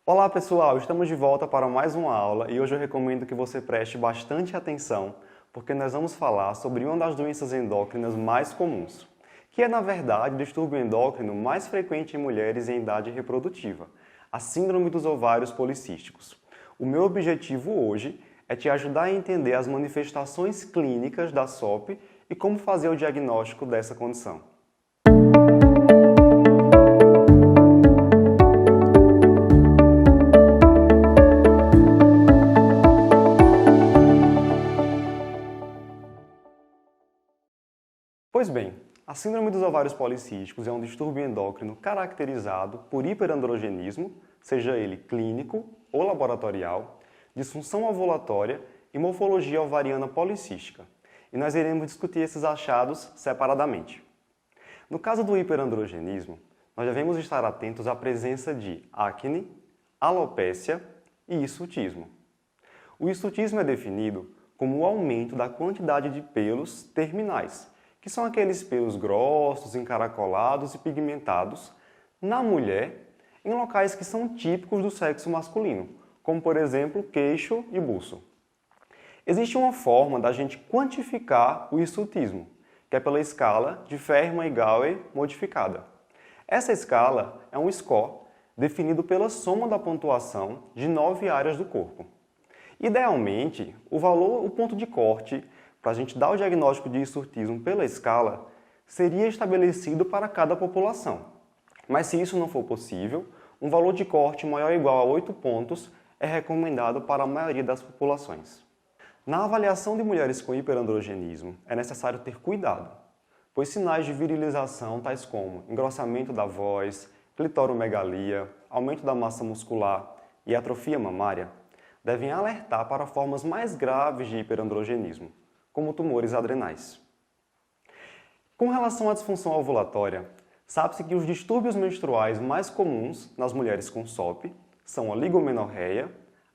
Olá pessoal, estamos de volta para mais uma aula e hoje eu recomendo que você preste bastante atenção porque nós vamos falar sobre uma das doenças endócrinas mais comuns, que é na verdade o distúrbio endócrino mais frequente em mulheres em idade reprodutiva, a síndrome dos ovários policísticos. O meu objetivo hoje é te ajudar a entender as manifestações clínicas da SOP e como fazer o diagnóstico dessa condição. Pois bem, a síndrome dos ovários policísticos é um distúrbio endócrino caracterizado por hiperandrogenismo, seja ele clínico ou laboratorial, disfunção ovulatória e morfologia ovariana policística. E nós iremos discutir esses achados separadamente. No caso do hiperandrogenismo, nós devemos estar atentos à presença de acne, alopécia e hirsutismo. O hirsutismo é definido como o aumento da quantidade de pelos terminais, que são aqueles pelos grossos, encaracolados e pigmentados, na mulher, em locais que são típicos do sexo masculino, como por exemplo queixo e buço. Existe uma forma da gente quantificar o hirsutismo, que é pela escala de Fermat-Gauer modificada. Essa escala é um score definido pela soma da pontuação de 9 áreas do corpo. Idealmente, o ponto de corte para a gente dar o diagnóstico de hirsutismo pela escala, seria estabelecido para cada população. Mas se isso não for possível, um valor de corte maior ou igual a 8 pontos é recomendado para a maioria das populações. Na avaliação de mulheres com hiperandrogenismo, é necessário ter cuidado, pois sinais de virilização tais como engrossamento da voz, clitoromegalia, aumento da massa muscular e atrofia mamária devem alertar para formas mais graves de hiperandrogenismo, como tumores adrenais. Com relação à disfunção ovulatória, sabe-se que os distúrbios menstruais mais comuns nas mulheres com SOP são a ligomenorreia,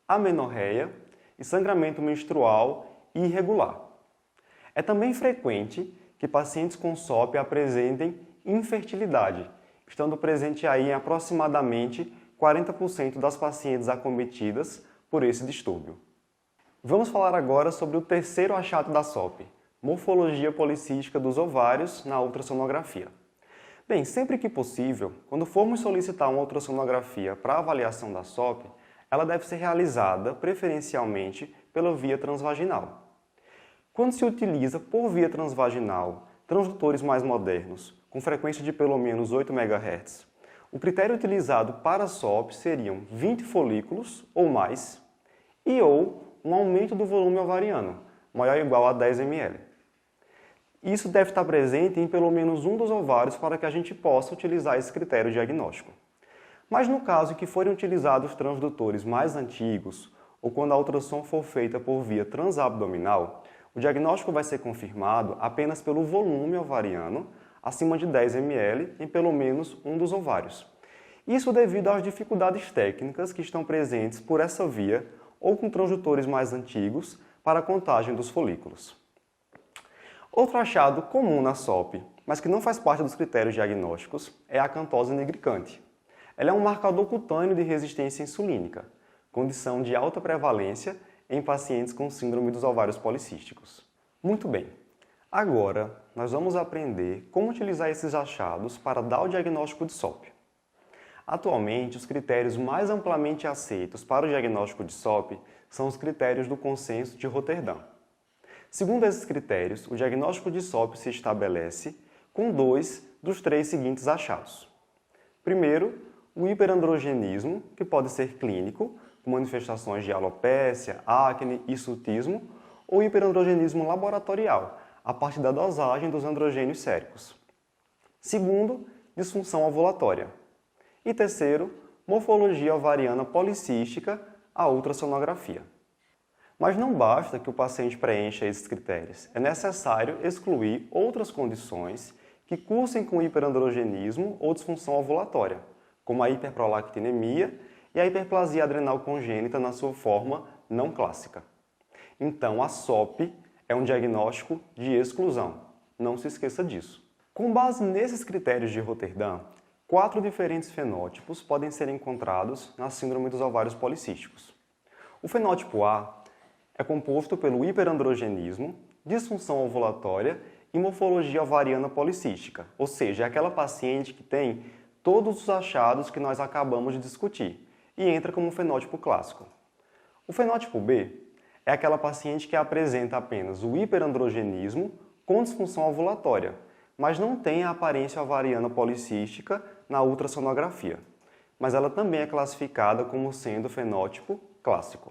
amenorreia e sangramento menstrual irregular. É também frequente que pacientes com SOP apresentem infertilidade, estando presente aí em aproximadamente 40% das pacientes acometidas por esse distúrbio. Vamos falar agora sobre o terceiro achado da SOP, morfologia policística dos ovários na ultrassonografia. Bem, sempre que possível, quando formos solicitar uma ultrassonografia para avaliação da SOP, ela deve ser realizada preferencialmente pela via transvaginal. Quando se utiliza por via transvaginal transdutores mais modernos, com frequência de pelo menos 8 MHz, o critério utilizado para a SOP seriam 20 folículos ou mais ou um aumento do volume ovariano, maior ou igual a 10 ml. Isso deve estar presente em pelo menos um dos ovários para que a gente possa utilizar esse critério diagnóstico. Mas no caso em que forem utilizados transdutores mais antigos ou quando a ultrassom for feita por via transabdominal, o diagnóstico vai ser confirmado apenas pelo volume ovariano acima de 10 ml em pelo menos um dos ovários. Isso devido às dificuldades técnicas que estão presentes por essa via ou com transdutores mais antigos para a contagem dos folículos. Outro achado comum na SOP, mas que não faz parte dos critérios diagnósticos, é a acantose nigricante. Ela é um marcador cutâneo de resistência insulínica, condição de alta prevalência em pacientes com síndrome dos ovários policísticos. Muito bem, agora nós vamos aprender como utilizar esses achados para dar o diagnóstico de SOP. Atualmente, os critérios mais amplamente aceitos para o diagnóstico de SOP são os critérios do Consenso de Roterdã. Segundo esses critérios, o diagnóstico de SOP se estabelece com 2 dos 3 seguintes achados. Primeiro, o hiperandrogenismo, que pode ser clínico, com manifestações de alopécia, acne, hirsutismo, ou hiperandrogenismo laboratorial, a partir da dosagem dos androgênios séricos. Segundo, disfunção ovulatória. E terceiro, morfologia ovariana policística, a ultrassonografia. Mas não basta que o paciente preencha esses critérios, é necessário excluir outras condições que cursem com hiperandrogenismo ou disfunção ovulatória, como a hiperprolactinemia e a hiperplasia adrenal congênita na sua forma não clássica. Então, a SOP é um diagnóstico de exclusão, não se esqueça disso. Com base nesses critérios de Roterdã, 4 diferentes fenótipos podem ser encontrados na síndrome dos ovários policísticos. O fenótipo A é composto pelo hiperandrogenismo, disfunção ovulatória e morfologia ovariana policística, ou seja, é aquela paciente que tem todos os achados que nós acabamos de discutir e entra como um fenótipo clássico. O fenótipo B é aquela paciente que apresenta apenas o hiperandrogenismo com disfunção ovulatória, mas não tem a aparência ovariana policística na ultrassonografia, mas ela também é classificada como sendo fenótipo clássico.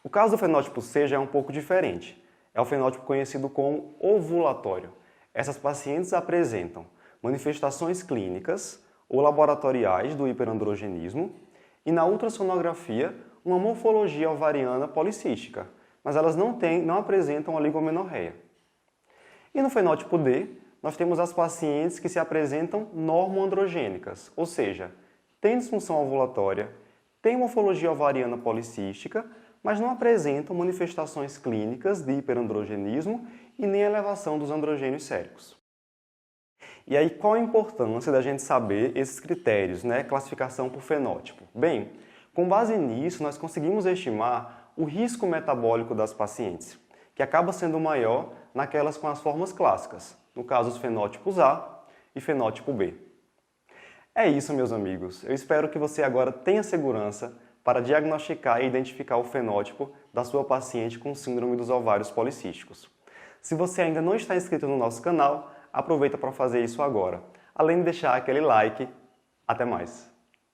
O caso do fenótipo C já é um pouco diferente. É o fenótipo conhecido como ovulatório. Essas pacientes apresentam manifestações clínicas ou laboratoriais do hiperandrogenismo e na ultrassonografia uma morfologia ovariana policística, mas elas não apresentam oligomenorreia. E no fenótipo D, nós temos as pacientes que se apresentam normoandrogênicas, ou seja, têm disfunção ovulatória, têm morfologia ovariana policística, mas não apresentam manifestações clínicas de hiperandrogenismo e nem elevação dos androgênios séricos. E aí, qual a importância da gente saber esses critérios, classificação por fenótipo? Bem, com base nisso, nós conseguimos estimar o risco metabólico das pacientes, que acaba sendo maior naquelas com as formas clássicas, no caso os fenótipos A e fenótipo B. É isso, meus amigos. Eu espero que você agora tenha segurança para diagnosticar e identificar o fenótipo da sua paciente com síndrome dos ovários policísticos. Se você ainda não está inscrito no nosso canal, aproveita para fazer isso agora. Além de deixar aquele like, até mais!